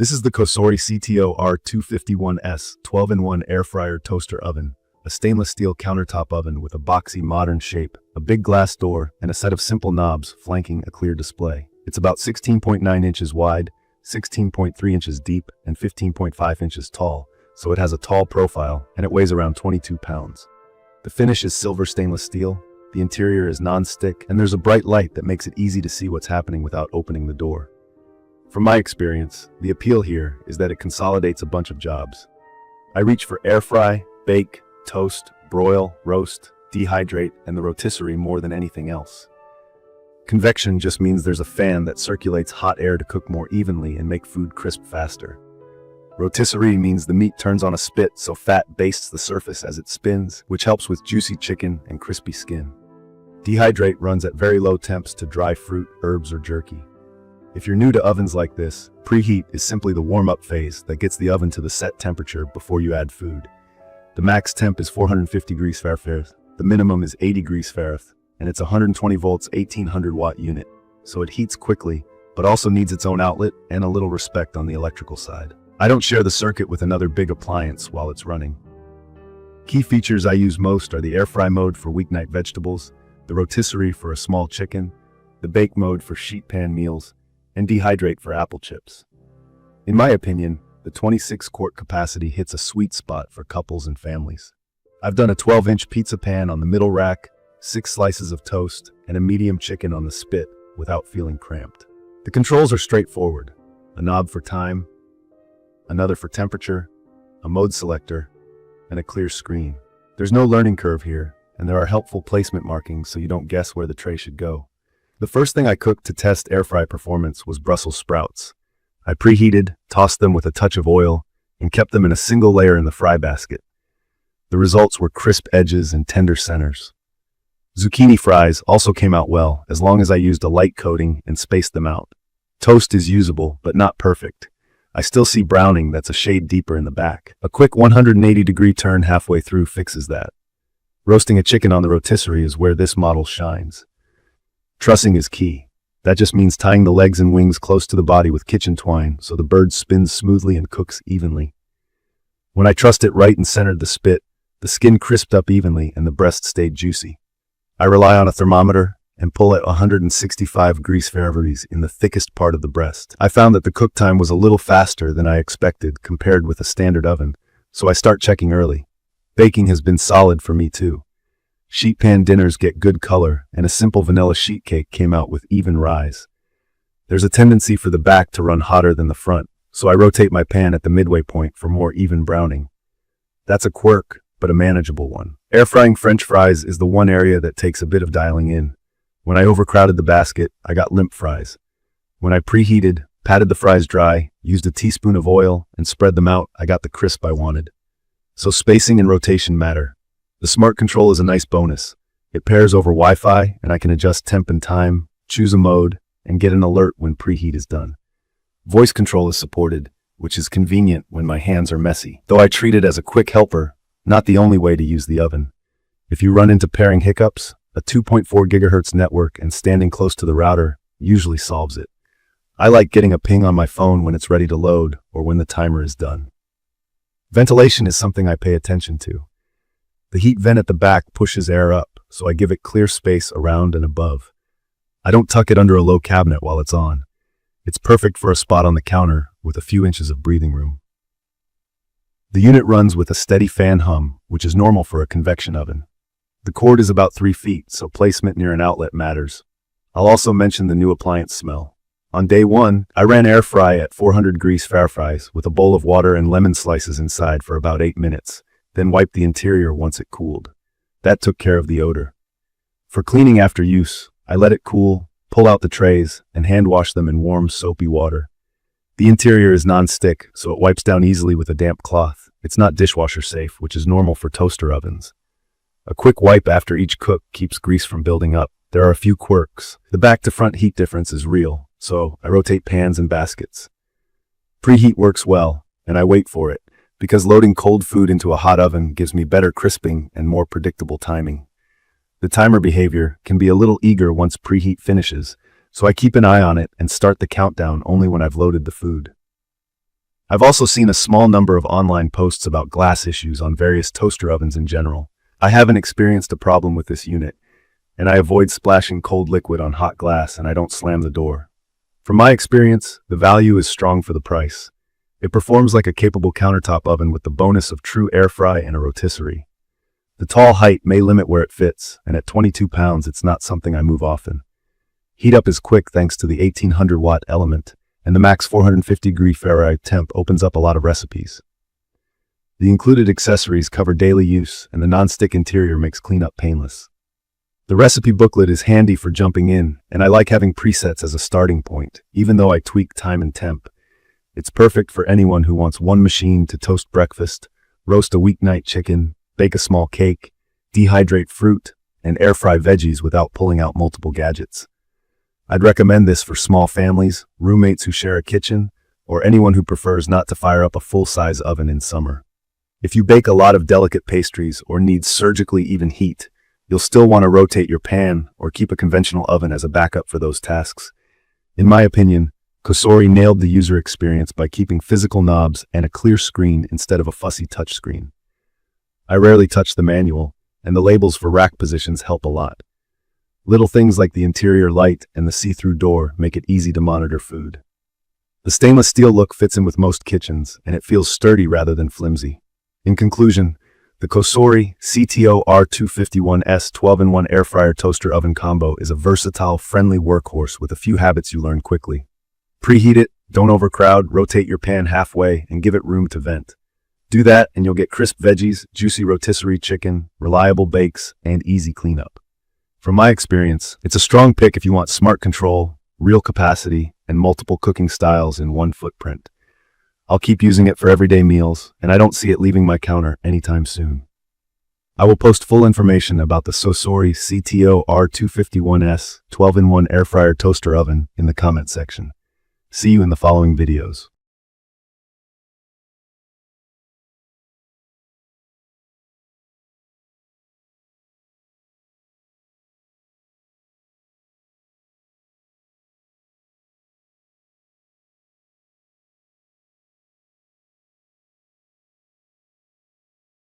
This is the COSORI CTO-R251S 12-in-1 air fryer toaster oven, a stainless steel countertop oven with a boxy modern shape, a big glass door, and a set of simple knobs flanking a clear display. It's about 16.9 inches wide, 16.3 inches deep, and 15.5 inches tall, so it has a tall profile, and it weighs around 22 pounds. The finish is silver stainless steel, the interior is non-stick, and there's a bright light that makes it easy to see what's happening without opening the door. From my experience, the appeal here is that it consolidates a bunch of jobs. I reach for air fry, bake, toast, broil, roast, dehydrate, and the rotisserie more than anything else. Convection just means there's a fan that circulates hot air to cook more evenly and make food crisp faster. Rotisserie means the meat turns on a spit so fat bastes the surface as it spins, which helps with juicy chicken and crispy skin. Dehydrate runs at very low temps to dry fruit, herbs, or jerky. If you're new to ovens like this, preheat is simply the warm-up phase that gets the oven to the set temperature before you add food. The max temp is 450 degrees Fahrenheit, the minimum is 80 degrees Fahrenheit, and it's a 120 volts 1800 watt unit, so it heats quickly, but also needs its own outlet and a little respect on the electrical side. I don't share the circuit with another big appliance while it's running. Key features I use most are the air fry mode for weeknight vegetables, the rotisserie for a small chicken, the bake mode for sheet pan meals, and dehydrate for apple chips. In my opinion, the 26-quart capacity hits a sweet spot for couples and families. I've done a 12-inch pizza pan on the middle rack, 6 slices of toast, and a medium chicken on the spit without feeling cramped. The controls are straightforward: a knob for time, another for temperature, a mode selector, and a clear screen. There's no learning curve here, and there are helpful placement markings so you don't guess where the tray should go. The first thing I cooked to test air fry performance was Brussels sprouts. I preheated, tossed them with a touch of oil, and kept them in a single layer in the fry basket. The results were crisp edges and tender centers. Zucchini fries also came out well, as long as I used a light coating and spaced them out. Toast is usable, but not perfect. I still see browning that's a shade deeper in the back. A quick 180-degree turn halfway through fixes that. Roasting a chicken on the rotisserie is where this model shines. Trussing is key. That just means tying the legs and wings close to the body with kitchen twine so the bird spins smoothly and cooks evenly. When I trussed it right and centered the spit, the skin crisped up evenly and the breast stayed juicy. I rely on a thermometer and pull at 165 degrees Fahrenheit in the thickest part of the breast. I found that the cook time was a little faster than I expected compared with a standard oven, so I start checking early. Baking has been solid for me too. Sheet pan dinners get good color, and a simple vanilla sheet cake came out with even rise. There's a tendency for the back to run hotter than the front, so I rotate my pan at the midway point for more even browning. That's a quirk, but a manageable one. Air frying French fries is the one area that takes a bit of dialing in. When I overcrowded the basket, I got limp fries. When I preheated, patted the fries dry, used a teaspoon of oil, and spread them out, I got the crisp I wanted. So spacing and rotation matter. The smart control is a nice bonus. It pairs over Wi-Fi, and I can adjust temp and time, choose a mode, and get an alert when preheat is done. Voice control is supported, which is convenient when my hands are messy, though I treat it as a quick helper, not the only way to use the oven. If you run into pairing hiccups, a 2.4 GHz network and standing close to the router usually solves it. I like getting a ping on my phone when it's ready to load or when the timer is done. Ventilation is something I pay attention to. The heat vent at the back pushes air up, so I give it clear space around and above. I don't tuck it under a low cabinet while it's on. It's perfect for a spot on the counter with a few inches of breathing room. The unit runs with a steady fan hum, which is normal for a convection oven. The cord is about 3 feet, so placement near an outlet matters. I'll also mention the new appliance smell. On day 1, I ran air fry at 400 degrees Fahrenheit with a bowl of water and lemon slices inside for about 8 minutes. Then wiped the interior once it cooled. That took care of the odor. For cleaning after use, I let it cool, pull out the trays, and hand wash them in warm, soapy water. The interior is non-stick, so it wipes down easily with a damp cloth. It's not dishwasher safe, which is normal for toaster ovens. A quick wipe after each cook keeps grease from building up. There are a few quirks. The back-to-front heat difference is real, so I rotate pans and baskets. Preheat works well, and I wait for it, because loading cold food into a hot oven gives me better crisping and more predictable timing. The timer behavior can be a little eager once preheat finishes, so I keep an eye on it and start the countdown only when I've loaded the food. I've also seen a small number of online posts about glass issues on various toaster ovens in general. I haven't experienced a problem with this unit, and I avoid splashing cold liquid on hot glass, and I don't slam the door. From my experience, the value is strong for the price. It performs like a capable countertop oven with the bonus of true air fry and a rotisserie. The tall height may limit where it fits, and at 22 pounds it's not something I move often. Heat up is quick thanks to the 1800-watt element, and the max 450-degree Fahrenheit temp opens up a lot of recipes. The included accessories cover daily use, and the non-stick interior makes cleanup painless. The recipe booklet is handy for jumping in, and I like having presets as a starting point, even though I tweak time and temp. It's perfect for anyone who wants one machine to toast breakfast, roast a weeknight chicken, bake a small cake, dehydrate fruit, and air fry veggies without pulling out multiple gadgets. I'd recommend this for small families, roommates who share a kitchen, or anyone who prefers not to fire up a full-size oven in summer. If you bake a lot of delicate pastries or need surgically even heat, you'll still want to rotate your pan or keep a conventional oven as a backup for those tasks. In my opinion, COSORI nailed the user experience by keeping physical knobs and a clear screen instead of a fussy touchscreen. I rarely touch the manual, and the labels for rack positions help a lot. Little things like the interior light and the see-through door make it easy to monitor food. The stainless steel look fits in with most kitchens, and it feels sturdy rather than flimsy. In conclusion, the COSORI CTO-R251S 12-in-1 air fryer toaster oven combo is a versatile, friendly workhorse with a few habits you learn quickly. Preheat it, don't overcrowd, rotate your pan halfway, and give it room to vent. Do that, and you'll get crisp veggies, juicy rotisserie chicken, reliable bakes, and easy cleanup. From my experience, it's a strong pick if you want smart control, real capacity, and multiple cooking styles in one footprint. I'll keep using it for everyday meals, and I don't see it leaving my counter anytime soon. I will post full information about the COSORI CTO-R251S 12-in-1 air fryer toaster oven in the comment section. See you in the following videos.